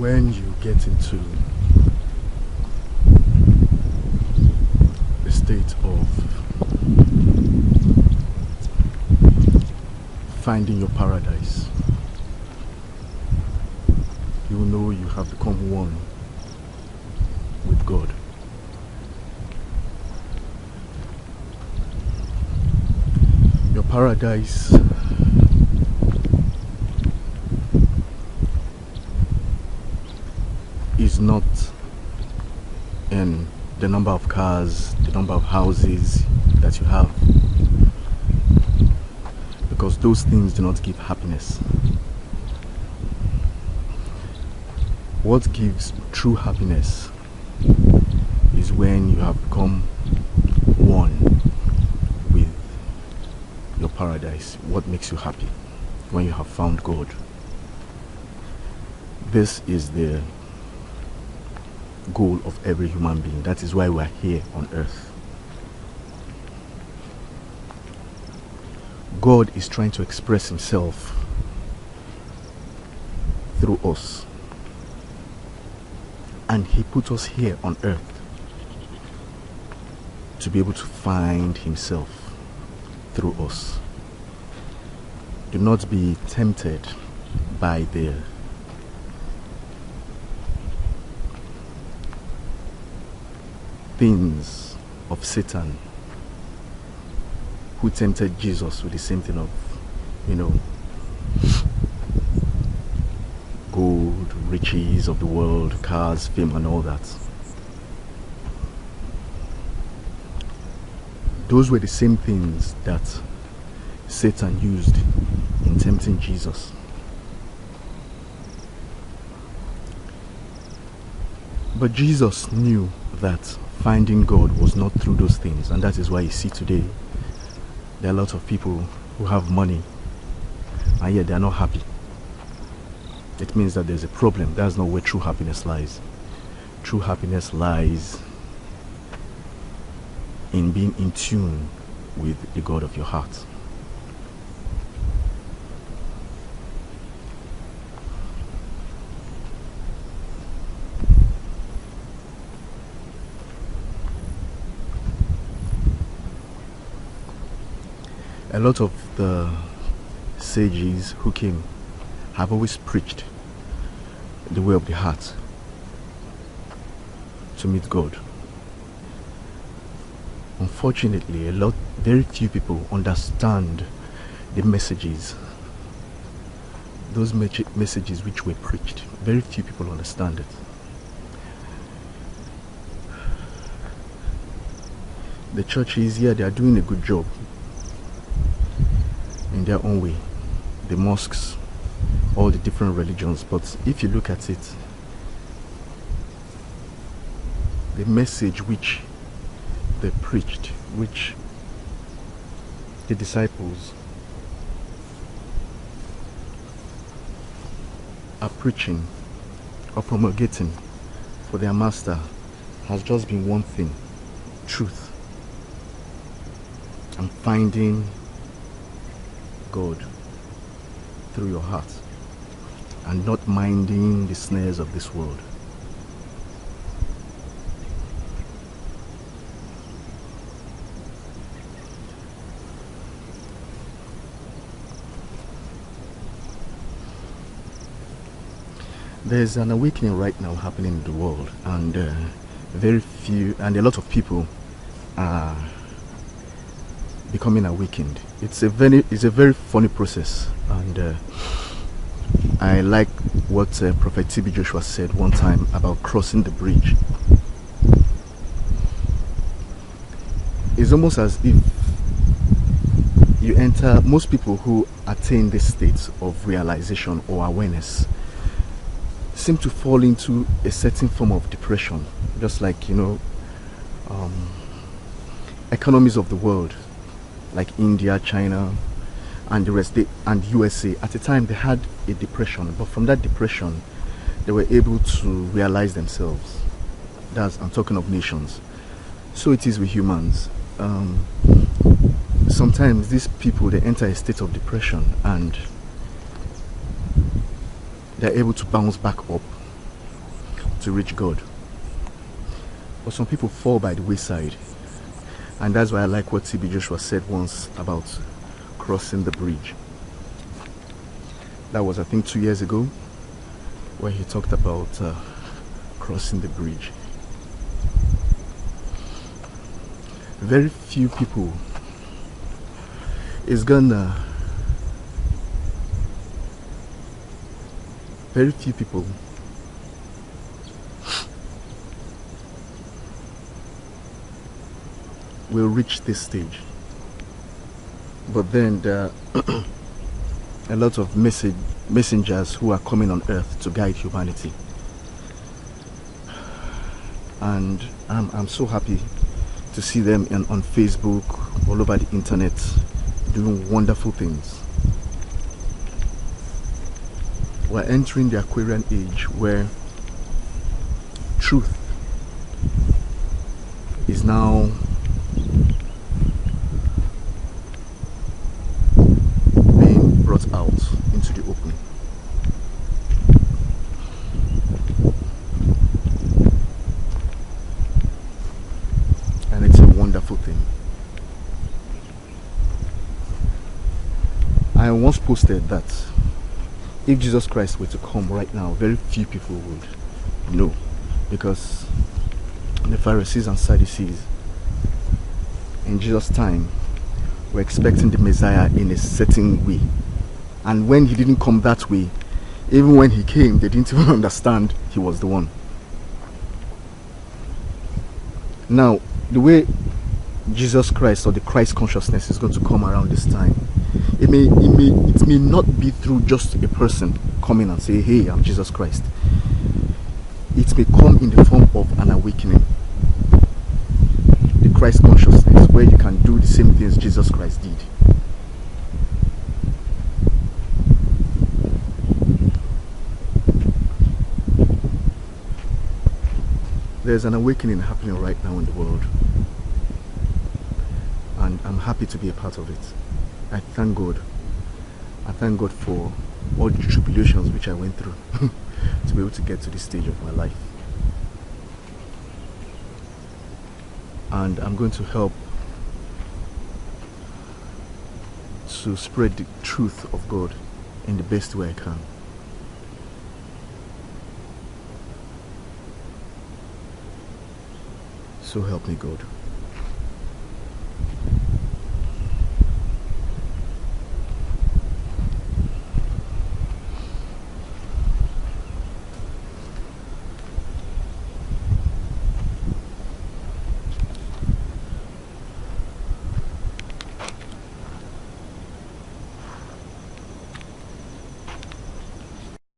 when you get into a state of finding your paradise, you will know you have become one with God. Your paradise is not in the number of cars, the number of houses that you have, because those things do not give happiness. What gives true happiness is when you have become one with your paradise. What makes you happy? When you have found God. This is the goal of every human being. That is why we are here on earth. God is trying to express himself through us, and he put us here on earth to be able to find himself through us. Do not be tempted by the things of Satan, who tempted Jesus with the same thing of, gold, riches of the world, cars, fame and all that. Those were the same things that Satan used in tempting Jesus. But Jesus knew that finding God was not through those things, and that is why you see today there are a lot of people who have money and yet they are not happy. It means that there's a problem. That's not where true happiness lies. True happiness lies in being in tune with the God of your heart. A lot of the sages who came have always preached the way of the heart to meet God. Unfortunately, very few people understand the messages, those messages which were preached. Very few people understand it. The churches, yeah, they are doing a good job in their own way. The mosques, all the different religions, but if you look at it, the message which they preached, which the disciples are preaching or promulgating for their master, has just been one thing: truth and finding God through your heart and not minding the snares of this world. There's an awakening right now happening in the world, and a lot of people are becoming awakened. It's a very funny process, and I like what Prophet TB Joshua said one time about crossing the bridge. It's almost as if you enter, most people who attain this state of realization or awareness seem to fall into a certain form of depression, just like economies of the world like India, China and the rest, and USA. At the time they had a depression, but from that depression they were able to realize themselves. I'm talking of nations. So it is with humans. Sometimes these people, they enter a state of depression and they're able to bounce back up to reach God. But some people fall by the wayside. And that's why I like what TB Joshua said once about crossing the bridge. That was, I think, 2 years ago, where he talked about crossing the bridge. Very few people very few people will reach this stage. But then there are a lot of messengers who are coming on earth to guide humanity. And I'm so happy to see them on Facebook, all over the internet, doing wonderful things. We're entering the Aquarian age where truth is now being brought out into the open. And it's a wonderful thing. I once posted that if Jesus Christ were to come right now, very few people would know, because the Pharisees and Sadducees in Jesus' time were expecting the Messiah in a certain way, and when he didn't come that way, even when he came, they didn't even understand he was the one. Now, the way Jesus Christ, or the Christ consciousness, is going to come around this time, it may not be through just a person coming and say, hey, I'm Jesus Christ. It may come in the form of an awakening. The Christ consciousness, where you can do the same things Jesus Christ did. There's an awakening happening right now in the world, and I'm happy to be a part of it. I thank God. I thank God for all the tribulations which I went through to be able to get to this stage of my life. And I'm going to help to spread the truth of God in the best way I can. So help me God.